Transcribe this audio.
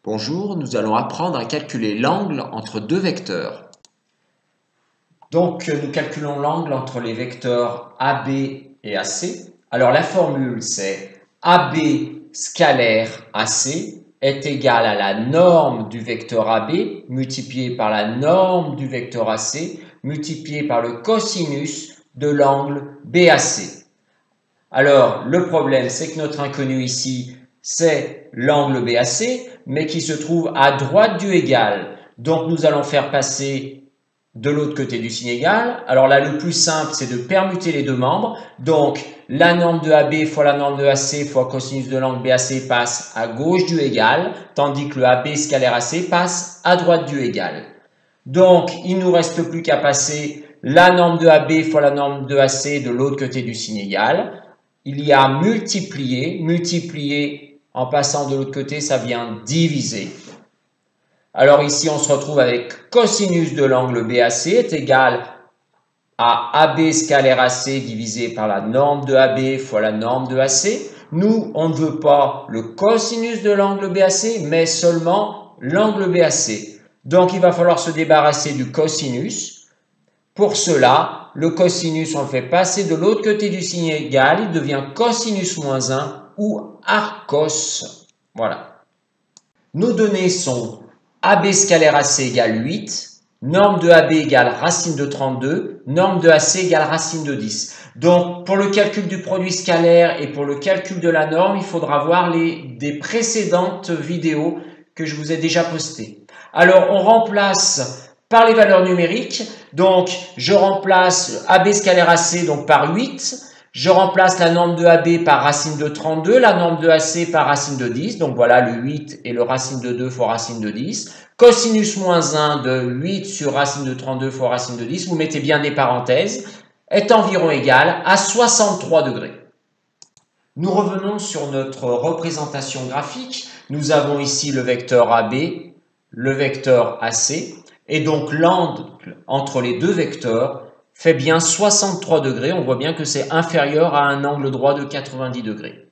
Bonjour, nous allons apprendre à calculer l'angle entre deux vecteurs. Donc, nous calculons l'angle entre les vecteurs AB et AC. Alors, la formule, c'est AB scalaire AC est égal à la norme du vecteur AB multiplié par la norme du vecteur AC multiplié par le cosinus de l'angle BAC. Alors, le problème, c'est que notre inconnu ici, c'est l'angle BAC, mais qui se trouve à droite du égal. Donc, nous allons faire passer de l'autre côté du signe égal. Alors là, le plus simple, c'est de permuter les deux membres. Donc, la norme de AB fois la norme de AC fois cosinus de l'angle BAC passe à gauche du égal, tandis que le AB scalaire AC passe à droite du égal. Donc, il ne nous reste plus qu'à passer la norme de AB fois la norme de AC de l'autre côté du signe égal. Il y a multiplier en passant de l'autre côté, ça vient diviser. Alors ici, on se retrouve avec cosinus de l'angle BAC est égal à AB scalaire AC divisé par la norme de AB fois la norme de AC. Nous, on ne veut pas le cosinus de l'angle BAC, mais seulement l'angle BAC. Donc, il va falloir se débarrasser du cosinus. Pour cela, le cosinus, on le fait passer de l'autre côté du signe égal, il devient cosinus moins 1 ou arcos. Voilà. Nos données sont AB scalaire AC égale 8, norme de AB égale racine de 32, norme de AC égale racine de 10. Donc, pour le calcul du produit scalaire et pour le calcul de la norme, il faudra voir des précédentes vidéos que je vous ai déjà postées. Alors, on remplace par les valeurs numériques. Donc, je remplace AB scalaire AC donc, par 8. Je remplace la norme de AB par racine de 32, la norme de AC par racine de 10. Donc, voilà le 8 et le racine de 2 fois racine de 10. Cosinus moins 1 de 8 sur racine de 32 fois racine de 10. Vous mettez bien des parenthèses. Est environ égal à 63 degrés. Nous revenons sur notre représentation graphique. Nous avons ici le vecteur AB, le vecteur AC. Et donc, l'angle entre les deux vecteurs fait bien 63 degrés. On voit bien que c'est inférieur à un angle droit de 90 degrés.